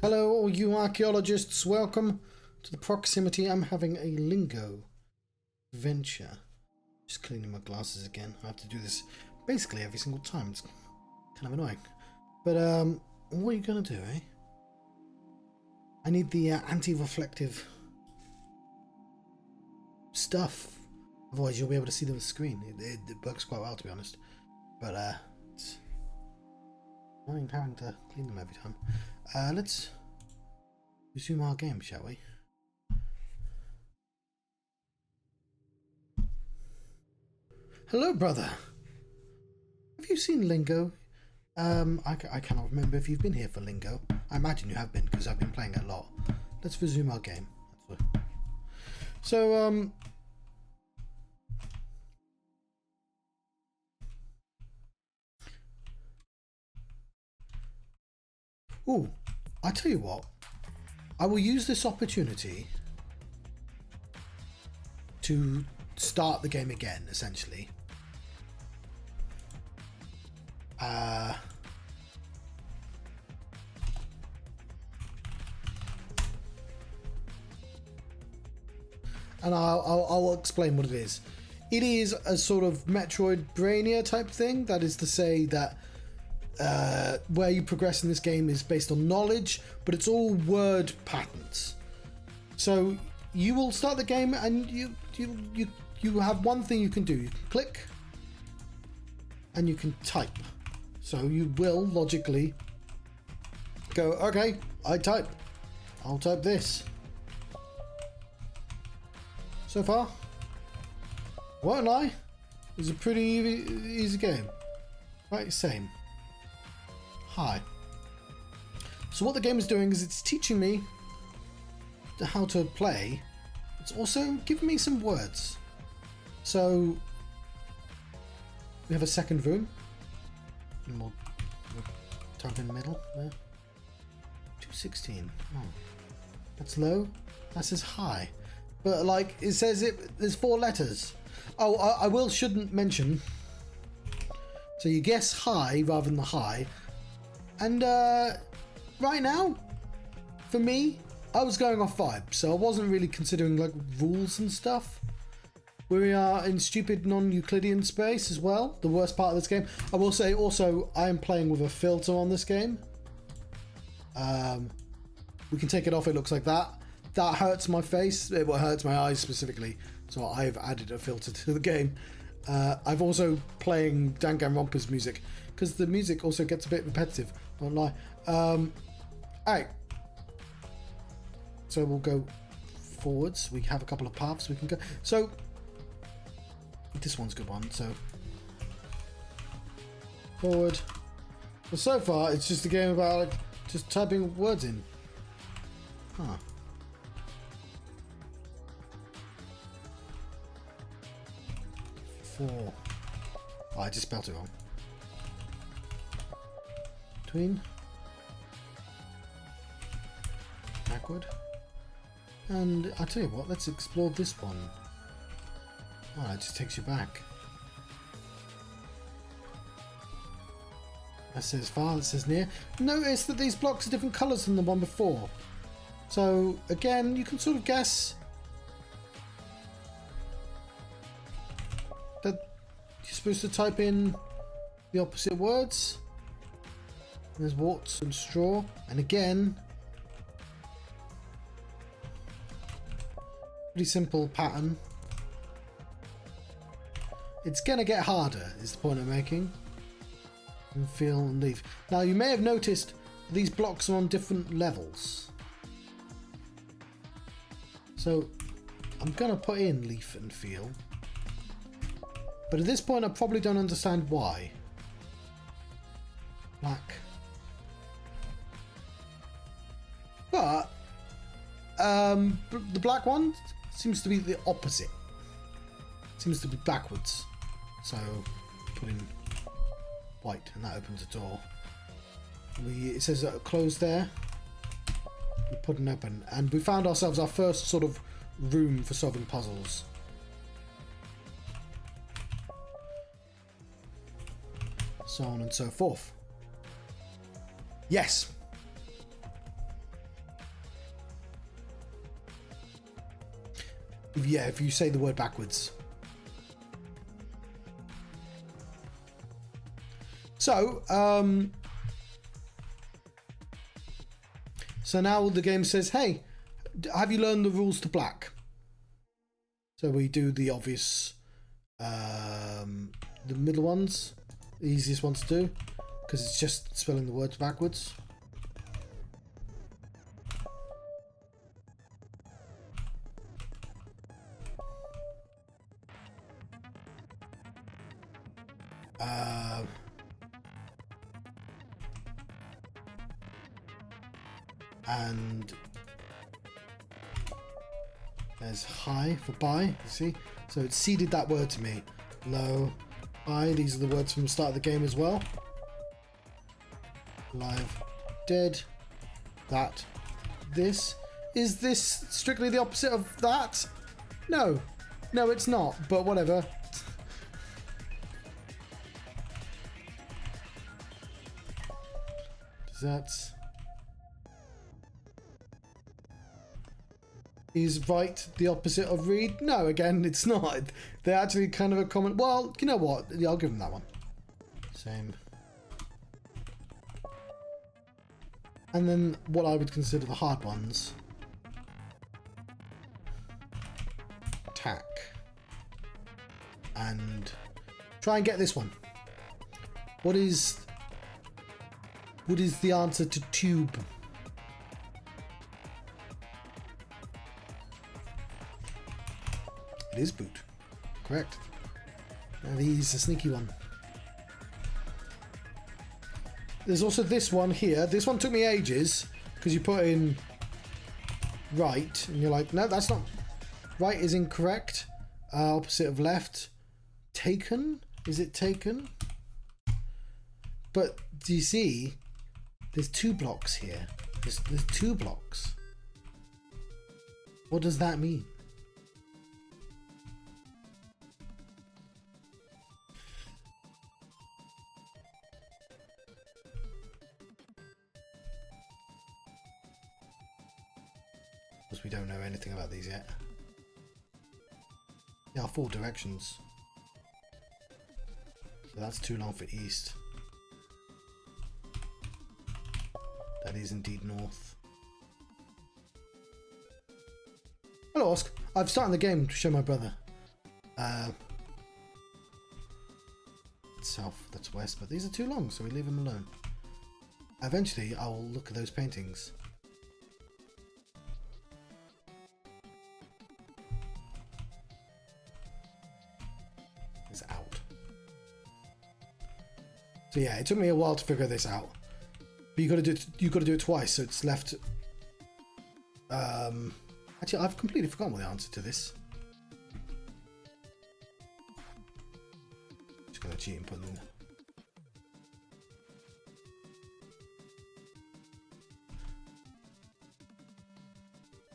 Hello, all you archaeologists. Welcome to the proximity. I'm having a Lingo adventure. Just cleaning my glasses again. I have to do this basically every single time. It's kind of annoying. But what are you gonna do, eh? I need the anti-reflective stuff. Otherwise, you'll be able to see the screen. It works quite well, to be honest. But it's annoying having to clean them every time. Let's resume our game, shall we? Hello, brother. Have you seen Lingo? I cannot remember if you've been here for Lingo. I imagine you have been, because I've been playing it a lot. Let's resume our game. So, ooh, I tell you what. I will use this opportunity to start the game again, essentially. And I'll explain what it is. It is a sort of Metroidvania type thing. That is to say that where you progress in this game is based on knowledge, but it's all word patterns. So you will start the game and you have one thing you can do. You can click and you can type. So you will logically go, okay, I'll type this. So far, won't lie, it's a pretty easy game. Right, same. Hi. So what the game is doing is it's teaching me how to play. It's also giving me some words. So we have a second room. And we'll type in the middle there. 216. Oh, that's low. That says high. But like it says, there's 4 letters. Oh, I shouldn't mention. So you guess high rather than the high. And right now, for me, I was going off vibe, so I wasn't really considering like rules and stuff. We are in stupid non-euclidian space as well. The worst part of this game. I will say also, I am playing with a filter on this game. We can take it off. It looks like that. That hurts my face. It hurts my eyes specifically. So I've added a filter to the game. I've also playing Danganronpa's music because the music also gets a bit repetitive. Won't lie. Alright. So we'll go forwards. We have a couple of paths we can go. So this one's a good one. So forward. Well, so far it's just a game about like just typing words in. Huh. Oh, I just spelled it wrong. Between. Backward. And I'll tell you what, let's explore this one. Oh, it just takes you back. That says far, that says near. Notice that these blocks are different colours than the one before. So, again, you can sort of guess that you're supposed to type in the opposite words. There's warts and straw, and again, pretty simple pattern. It's gonna get harder, is the point I'm making. And feel and leave. Now you may have noticed these blocks are on different levels. So I'm gonna put in leaf and feel. But at this point, I probably don't understand why. Black. But the black one seems to be the opposite. Seems to be backwards. So put in white, and that opens a door. It says close there. We put an open, and we found ourselves our first sort of room for solving puzzles. So on and so forth. Yes. If you say the word backwards. So, so now the game says, hey, have you learned the rules to black? So we do the obvious, the middle ones, the easiest ones to do, because it's just spelling the words backwards. And there's hi for bye, you see? So it seeded that word to me. Low, high, these are the words from the start of the game as well. Live, dead, that, this. Is this strictly the opposite of that? No. No, it's not, but whatever. That's... Is right the opposite of read? No, again, it's not. They're actually kind of a common... Well, you know what? Yeah, I'll give them that one. Same. And then what I would consider the hard ones. Tack. And try and get this one. What is the answer to tube? It is boot. Correct. Now he's a sneaky one. There's also this one here. This one took me ages because you put in right and you're like, no, that's not. Right is incorrect. Opposite of left. Taken? Is it taken? But do you see? There's 2 blocks here. There's 2 blocks. What does that mean? Because we don't know anything about these yet. There are 4 directions. So that's too long for east. That is indeed north. Hello, Oscar. I've started the game to show my brother. It's south, that's west, but these are too long, so we leave them alone. Eventually, I'll look at those paintings. It's out. So yeah, it took me a while to figure this out. But you got to do it twice, so it's left. Actually, I've completely forgotten what the answer to this. Just gonna cheat and put them in.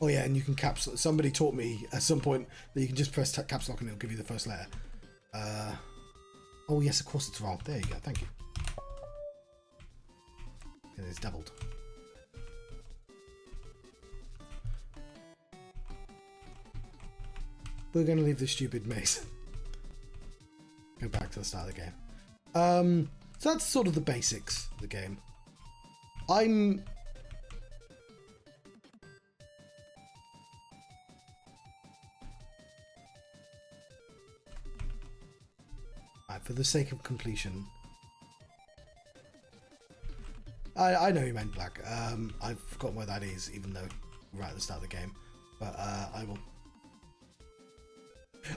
Oh yeah, and you can caps. Somebody taught me at some point that you can just press caps lock and it'll give you the first letter. Oh yes, of course it's wrong. There you go. Thank you. And it's doubled. We're going to leave this stupid maze. Go back to the start of the game. So that's sort of the basics of the game. For the sake of completion, I know you meant black. I've forgotten where that is, even though we're right at the start of the game. But I will.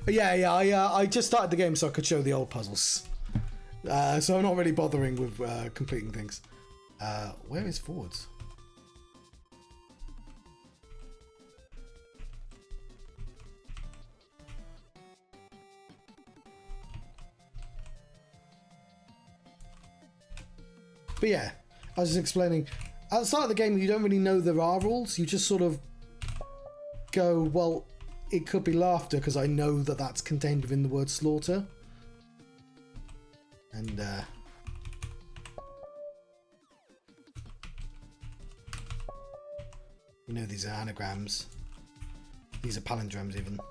But yeah. I just started the game so I could show the old puzzles. So I'm not really bothering with completing things. Where is forwards? But yeah, I was just explaining. At the start of the game, you don't really know there are rules. You just sort of go, well, it could be laughter because I know that that's contained within the word slaughter. And you know, these are anagrams. These are palindromes even.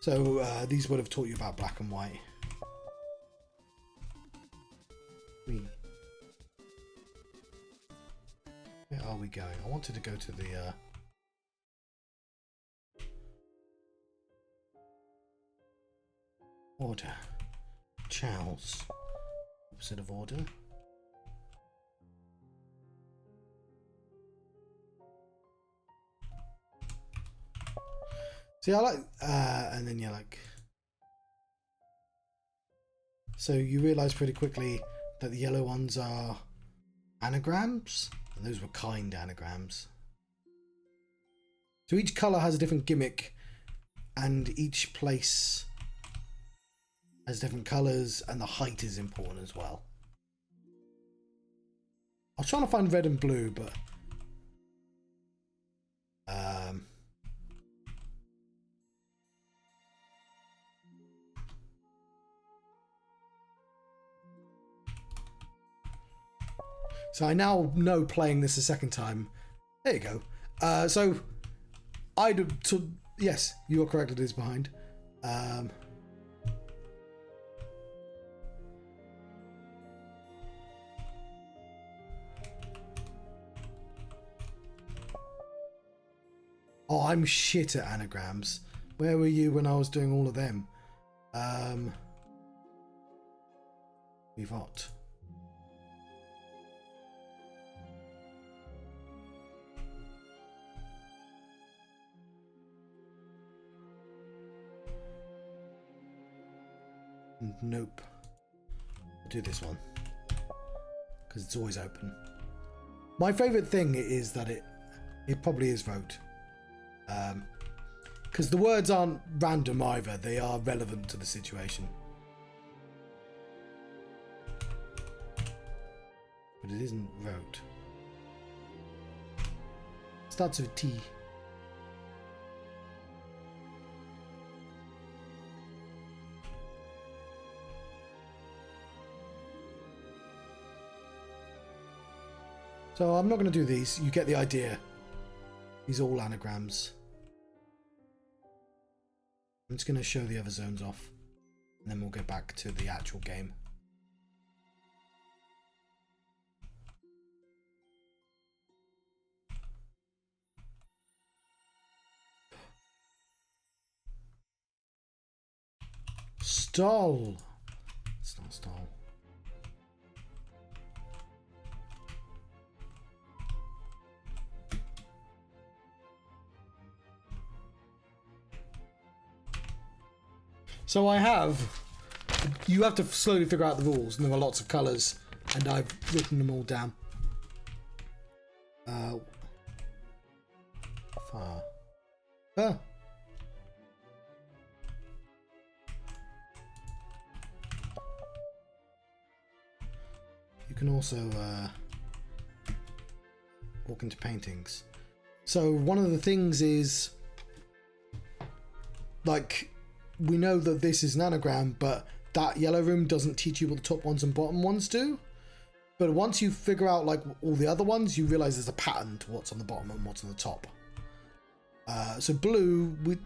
So these would have taught you about black and white. Where are we going? I wanted to go to the order. Chows. Opposite of order. See, I like, and then you're like, so you realise pretty quickly that the yellow ones are anagrams, and those were kind anagrams. So each colour has a different gimmick, and each place has different colours, and the height is important as well. I was trying to find red and blue, but so I now know, playing this a second time. There you go. So yes, you are correct. It is behind. Oh, I'm shit at anagrams. Where were you when I was doing all of them? Pivot. Nope. I'll do this one because it's always open. My favourite thing is that it probably is vote. Because the words aren't random either, they are relevant to the situation. But it isn't vote. Starts with T. So I'm not going to do these, you get the idea. These are all anagrams. I'm just going to show the other zones off, and then we'll get back to the actual game. Stall. It's not stall. So you have to slowly figure out the rules, and there are lots of colours, and I've written them all down. Far. You can also walk into paintings. So one of the things is, like, we know that this is an anagram, but that yellow room doesn't teach you what the top ones and bottom ones do. But once you figure out like all the other ones, you realize there's a pattern to what's on the bottom and what's on the top. So blue with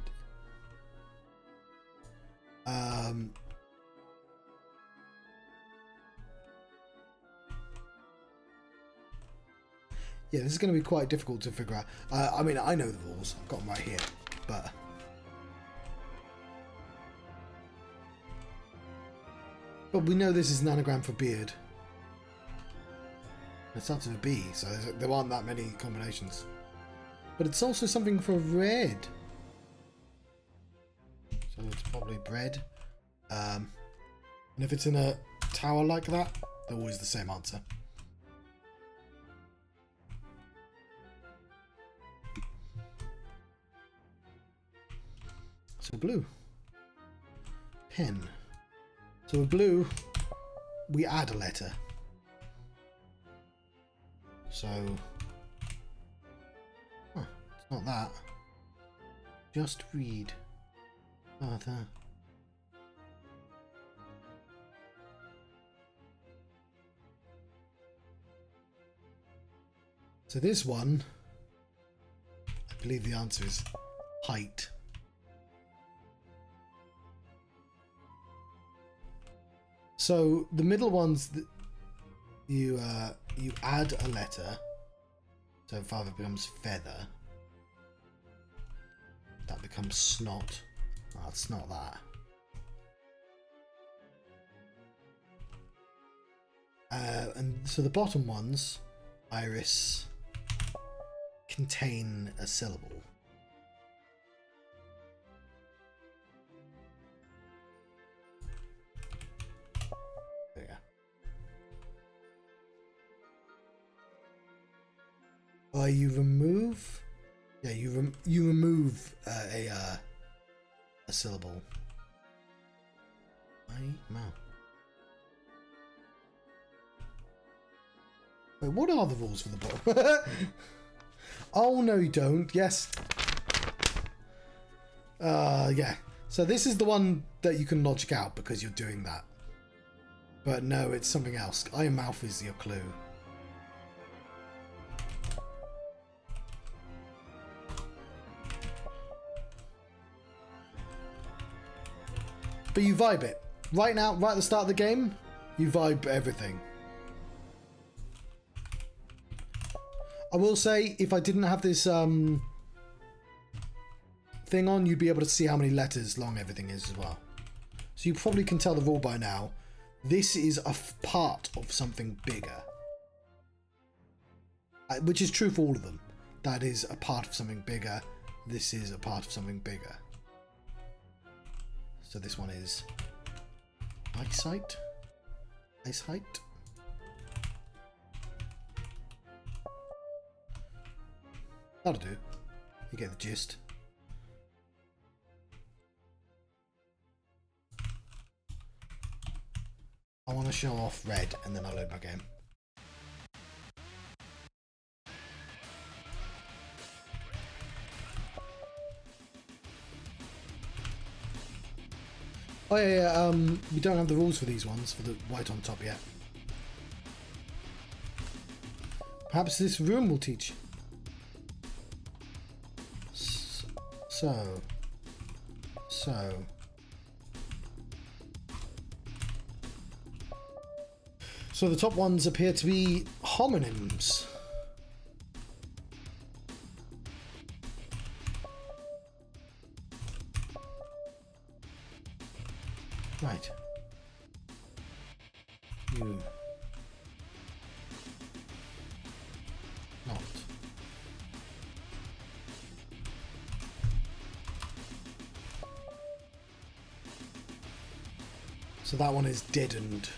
yeah, this is going to be quite difficult to figure out. I mean, I know the rules. I've got them right here, but we know this is an anagram for beard. It starts with a B, so there aren't that many combinations. But it's also something for red. So it's probably bread. And if it's in a tower like that, they're always the same answer. So blue. Pen. So with blue, we add a letter. So, it's not that. Just read. Arthur. So this one, I believe the answer is height. So the middle ones, you add a letter. So father becomes feather. That becomes snot. Oh, it's not that. And so the bottom ones, iris, contain a syllable. There you go. You remove. Yeah, you remove a syllable. Mouth. Wait, what are the rules for the bottom? Oh no, you don't. Yes. Yeah. So this is the one that you can logic out because you're doing that. But no, it's something else. Iron mouth is your clue. But you vibe it. Right now, right at the start of the game, you vibe everything. I will say, if I didn't have this thing on, you'd be able to see how many letters long everything is as well. So you probably can tell the rule by now. This is a part of something bigger. Which is true for all of them. That is a part of something bigger. This is a part of something bigger. So this one is eyesight. Eyesight. That'll do. You get the gist. I want to show off red and then I'll load my game. Oh yeah, we don't have the rules for these ones, for the white on top yet. Perhaps this room will teach. So. So the top ones appear to be homonyms. Right. You. Not. So that one is deadened.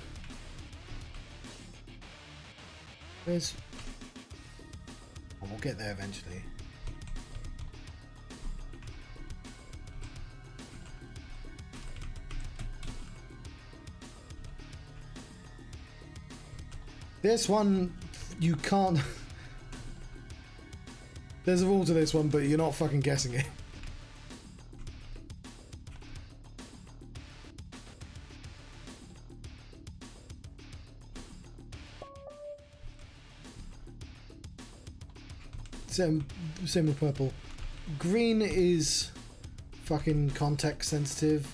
Where's... Oh, we'll get there eventually. This one, you can't... There's a rule to this one, but you're not fucking guessing it. Same with purple. Green is fucking context sensitive.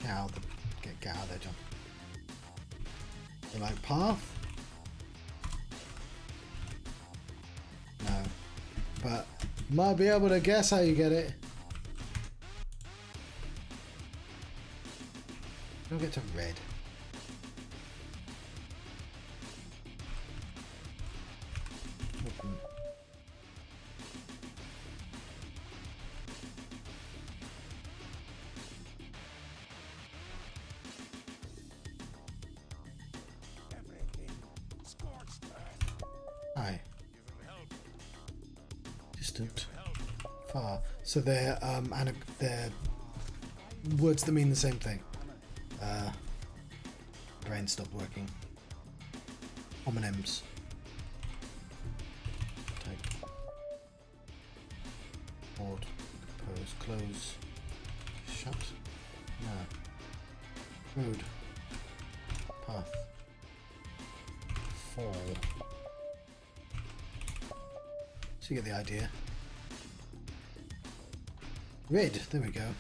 Get out of there, John. You like path? No. But you might be able to guess how you get it. Don't get to red. Hi. Distant. Far. So they're words that mean the same thing. Brain stopped working. Homonyms. Take. Board. Compose. Close. Shut. No. Road. Path. Fall. So you get the idea. Red, there we go.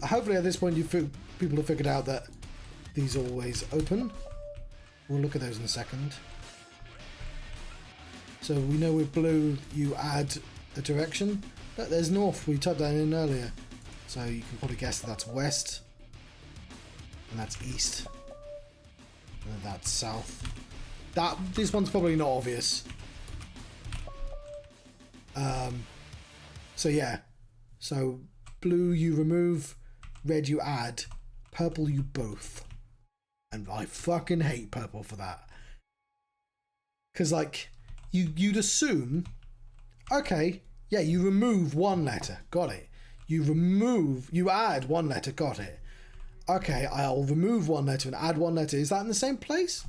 Hopefully at this point people have figured out that these are always open. We'll look at those in a second. So we know with blue you add a direction. Look, there's north. We typed that in earlier. So you can probably guess that that's west. And that's east. And that's south. This one's probably not obvious. So yeah. So blue you remove, red you add, purple you both. And I fucking hate purple for that. Because like, you'd assume, okay, yeah, you remove one letter, got it. You add one letter, got it. Okay, I'll remove one letter and add one letter. Is that in the same place?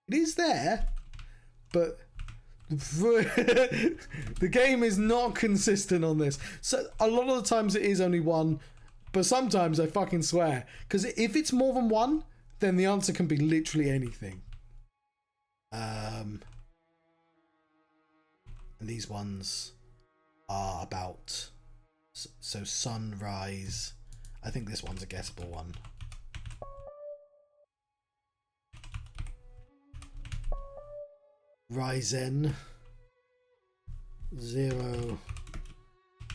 It is there, but the game is not consistent on this. So a lot of the times it is only one, but sometimes I fucking swear. Because if it's more than one, then the answer can be literally anything. And these ones are about, so sunrise. I think this one's a guessable one. Risen, zero,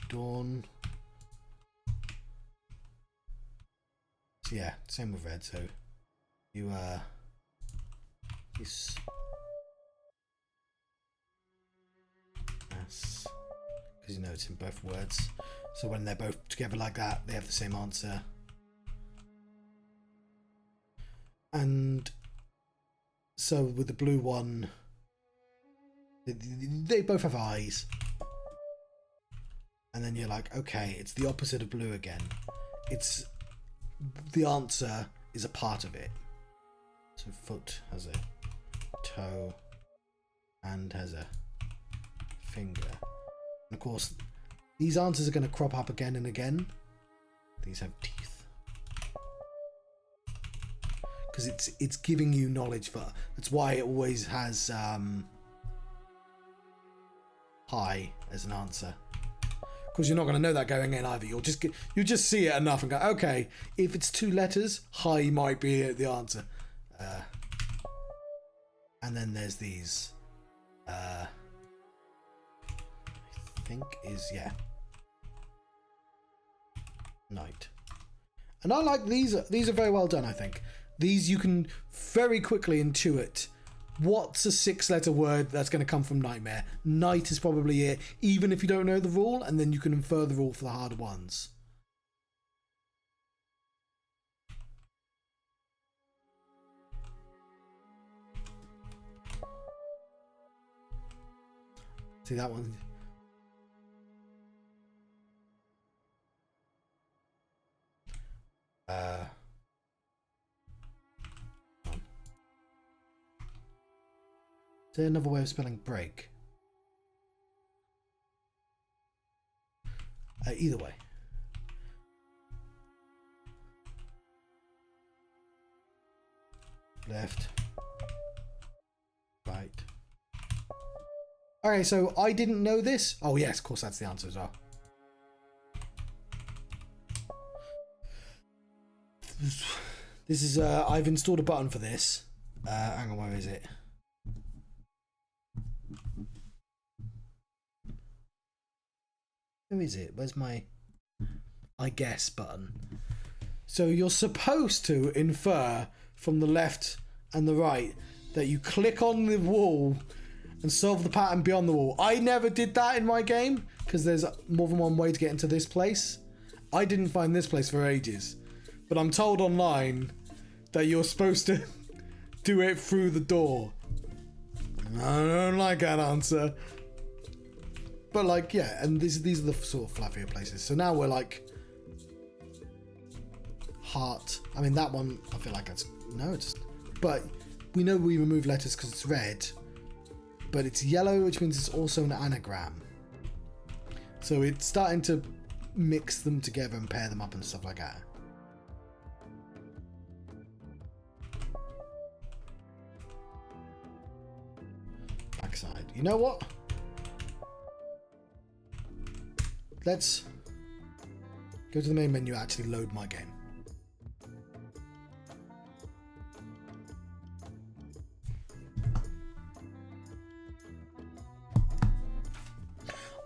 dawn. So yeah, same with red. So you this yes, because you know it's in both words. So when they're both together like that, they have the same answer. And so with the blue one, they both have eyes. And then you're like, okay, it's the opposite of blue again. It's the answer is a part of it. So foot has a toe and has a finger. And of course, these answers are going to crop up again and again. These have teeth. Because it's giving you knowledge for. That's why it always has high as an answer. Because you're not going to know that going in either. You'll just see it enough and go, okay, if it's two letters, high might be the answer. And then there's these. I think is, yeah, night. And I like these. These are very well done, I think. These you can very quickly intuit what's a 6-letter word that's going to come from nightmare. Night is probably it, even if you don't know the rule, and then you can infer the rule for the harder ones. See that one? Is there another way of spelling break? Either way. Left. Right. Okay, so I didn't know this. Oh yes, of course that's the answer as well. This is, I've installed a button for this. Hang on, where is it? Where is it? Where's my I guess button? So you're supposed to infer from the left and the right that you click on the wall and solve the pattern beyond the wall. I never did that in my game because there's more than one way to get into this place. I didn't find this place for ages, but I'm told online that you're supposed to do it through the door. I don't like that answer. But like, yeah, and these are the sort of fluffier places. So now we're like heart. I mean, that one, I feel like that's, no, it's, but we know we remove letters because it's red, but it's yellow, which means it's also an anagram. So it's starting to mix them together and pair them up and stuff like that. Backside. You know what? Let's Go to the main menu, actually load my game.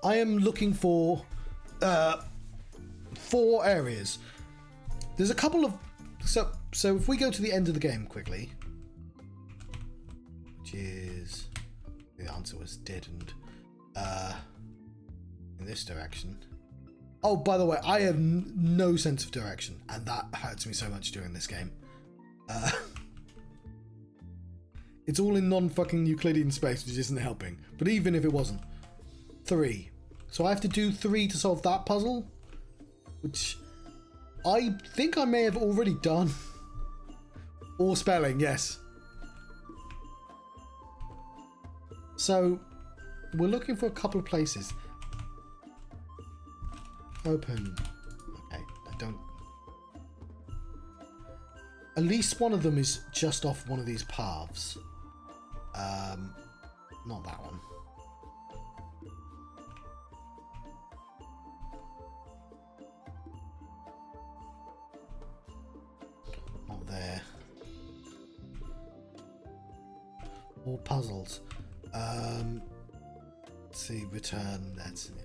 I am looking for 4 areas. There's a couple of... So if we go to the end of the game quickly, which is... The answer was deadened. In this direction. Oh, by the way, I have no sense of direction, and that hurts me so much during this game. It's all in non-fucking Euclidean space, which isn't helping. But even if it wasn't. 3. So I have to do 3 to solve that puzzle, which I think I may have already done. Or spelling, yes. So we're looking for a couple of places. Open. Okay, I don't... At least one of them is just off one of these paths. Not that one. Not there. More puzzles. Let's see, return, that's... Yeah.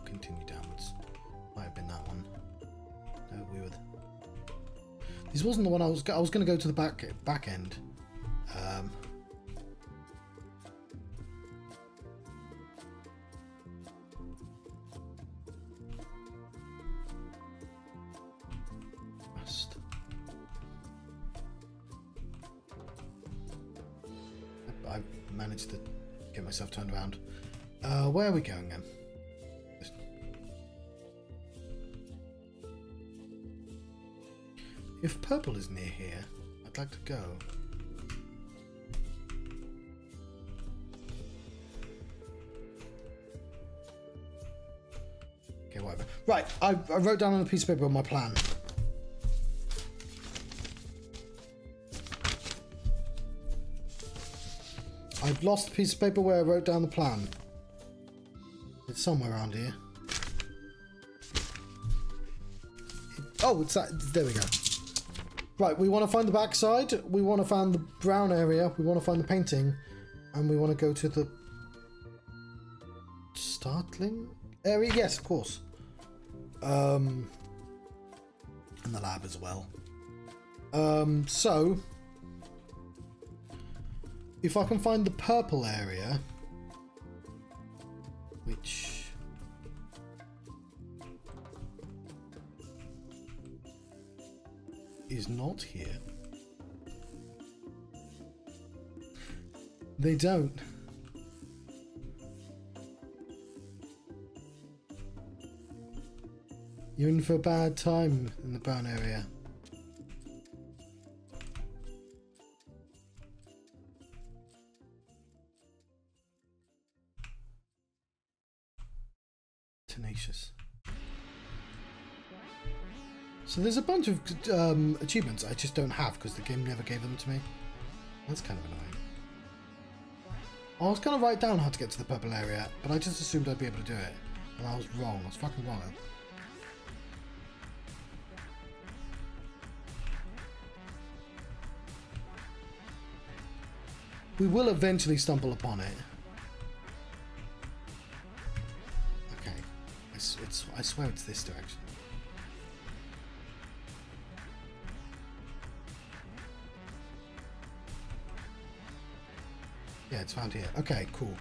Continue downwards. Might have been that one. No, we were... This wasn't the one I was going to go to the back end. I managed to get myself turned around. Where are we going then? If purple is near here, I'd like to go. Okay, whatever. Right, I wrote down on a piece of paper my plan. I've lost the piece of paper where I wrote down the plan. It's somewhere around here. Oh, it's that. There we go. Right, we want to find the backside, we want to find the brown area, we want to find the painting, and we want to go to the startling area? Yes, of course. And the lab as well. So, if I can find the purple area, which... is not here. They don't. You're in for a bad time in the brown area. Tenacious. So there's a bunch of achievements I just don't have because the game never gave them to me. That's kind of annoying. I was going to write down how to get to the purple area, but I just assumed I'd be able to do it. And I was wrong. I was fucking wrong. We will eventually stumble upon it. Okay. I swear it's this direction. Yeah, it's found here. Okay, cool.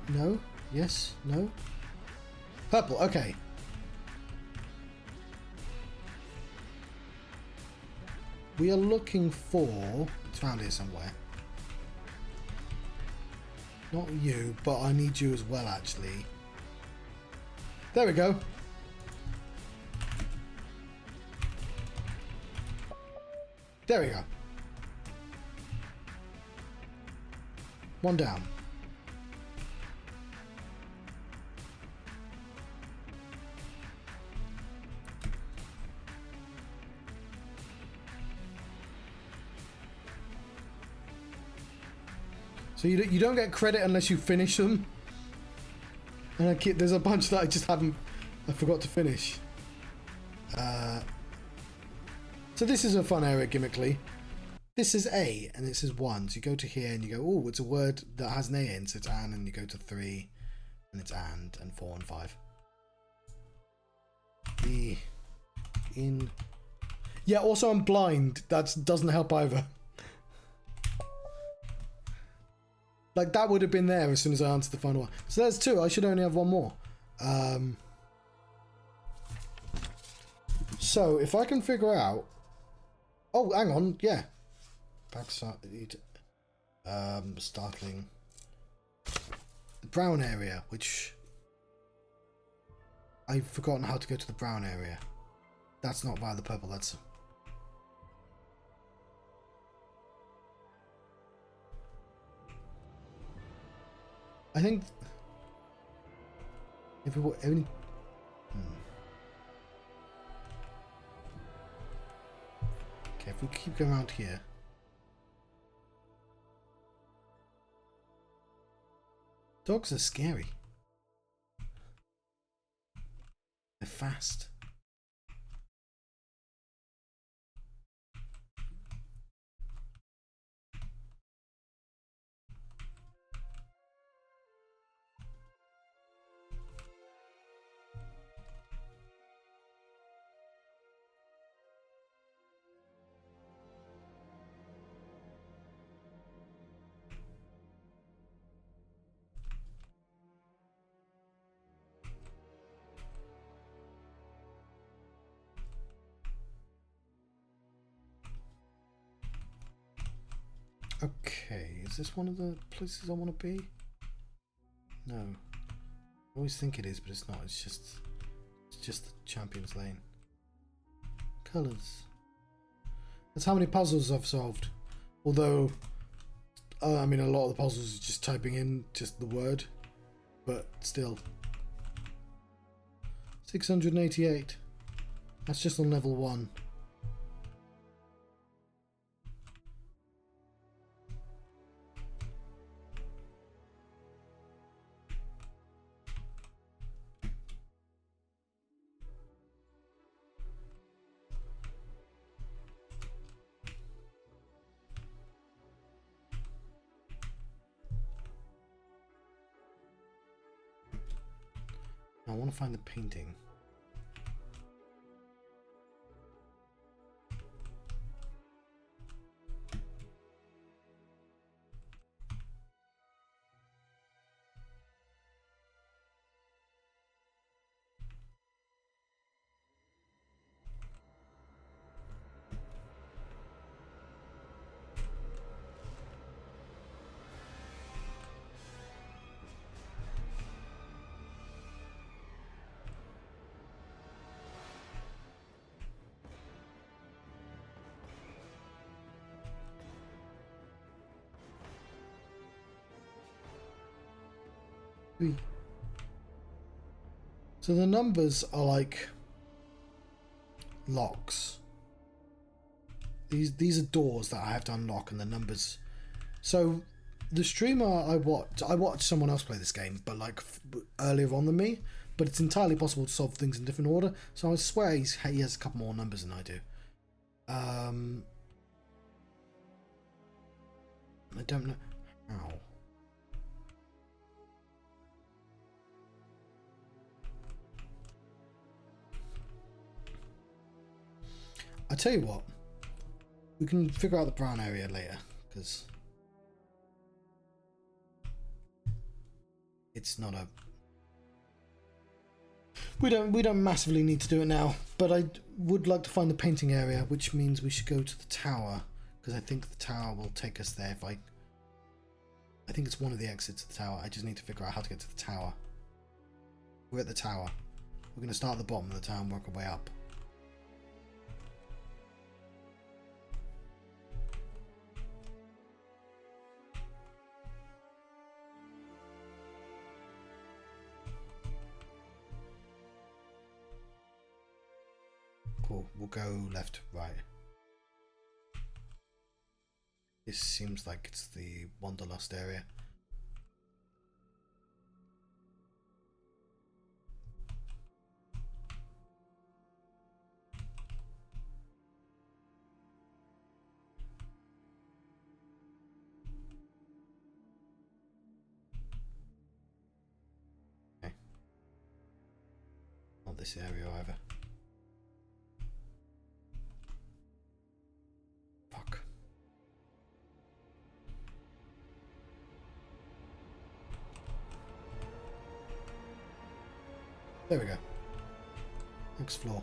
No? Yes? No? Purple, okay. We are looking for... It's found here somewhere. Not you, but I need you as well, actually. There we go. There we go. One down. So you don't get credit unless you finish them. And there's a bunch that I just haven't I forgot to finish. So this is a fun area gimmickly. This is A and this is 1. So you go to here and you go, oh, it's a word that has an A in, so it's an, and you go to 3 and it's and 4 and 5. The in. Yeah, also I'm blind. That doesn't help either. Like that would have been there as soon as I answered the final one. So there's 2. I should only have 1 more. So if I can figure out. Oh, hang on. Yeah. Startling. The brown area, which I've forgotten how to go to the brown area. That's not via the purple. That's. I think if we were only. Okay, if we keep going around here. Dogs are scary. They're fast. Okay, is this one of the places I want to be? No. I always think it is, but it's not. It's just the Champions Lane. Colours. That's how many puzzles I've solved. Although, I mean, a lot of the puzzles are just typing in just the word, but still. 688. That's just on level 1. I want to find the painting. So the numbers are like locks. These are doors that I have to unlock, and the numbers. So the streamer I watched someone else play this game, but like earlier on than me. But it's entirely possible to solve things in different order. So I swear he has a couple more numbers than I do. I don't know how. I tell you what, we can figure out the brown area later because it's not a. We don't massively need to do it now, but I would like to find the painting area, which means we should go to the tower because I think the tower will take us there. If I think it's one of the exits of the tower. I just need to figure out how to get to the tower. We're at the tower. We're going to start at the bottom of the tower and work our way up. Cool. We'll go left, right. This seems like it's the Wanderlust area. this area either. Fuck. There we go. Next floor.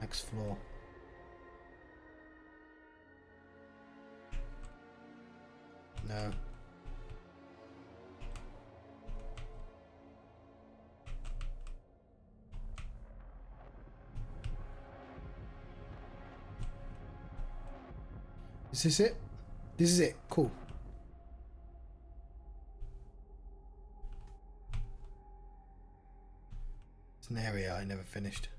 Next floor. No. Is this it? This is it. Cool. It's an area I never finished.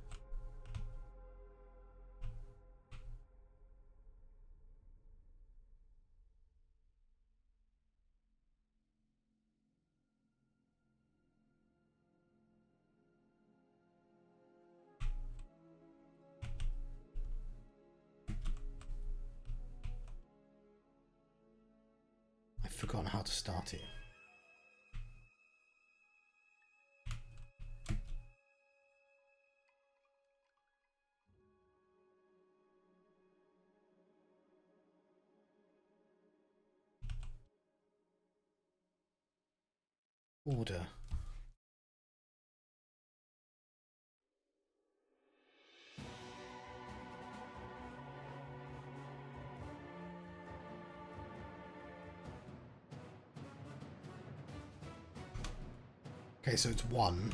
Forgotten how to start it. Order. Okay, so it's 1.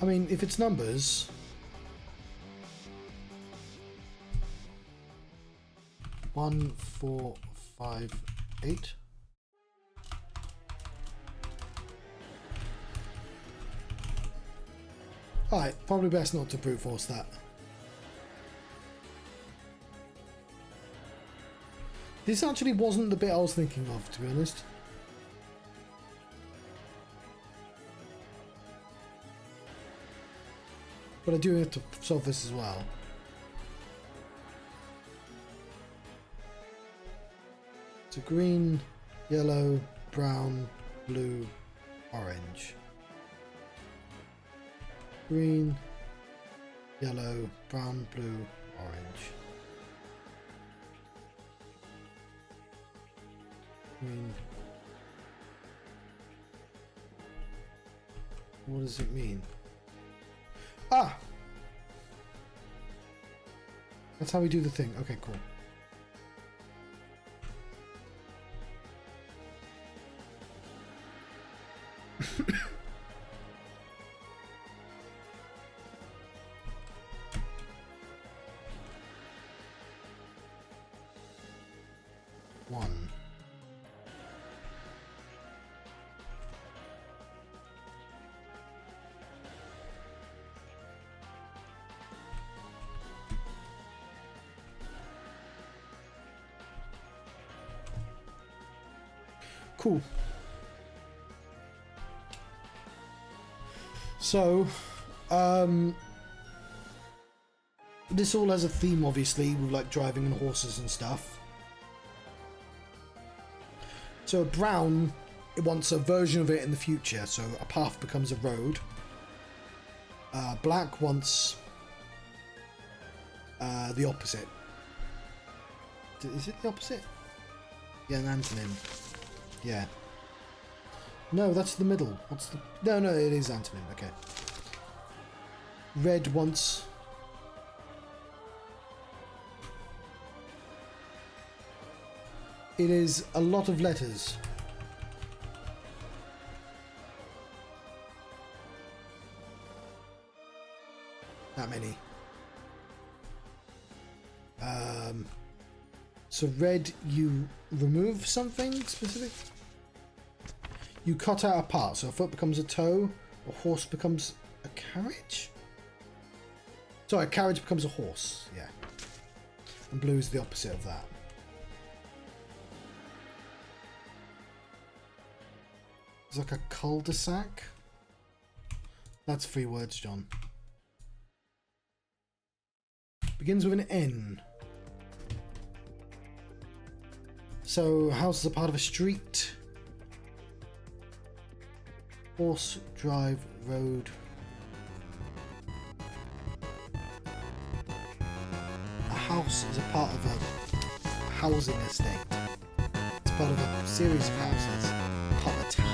I mean, if it's numbers, one, 4, 5, 8. Alright, probably best not to brute force that. This actually wasn't the bit I was thinking of, to be honest. But I do have to solve this as well. So green, yellow, brown, blue, orange. Green, yellow, brown, blue, orange. Green. What does it mean? Ah! That's how we do the thing. Okay, cool. One. Cool. So, this all has a theme, obviously, with like driving and horses and stuff. So brown, it wants a version of it in the future, so a path becomes a road. Black wants the opposite. Is it the opposite? Yeah, an antonym. Yeah. No, that's the middle. What's the... No, it is antonym. Okay. Red wants... It is a lot of letters. That many. So red, you remove something specific. You cut out a part, so a foot becomes a toe, a horse becomes a carriage. Sorry, a carriage becomes a horse. Yeah. And blue is the opposite of that. It's like a cul-de-sac. That's 3 words, John. Begins with an N. So, house is a part of a street. Horse, drive, road. A house is a part of a housing estate. It's part of a series of houses. Part of a town.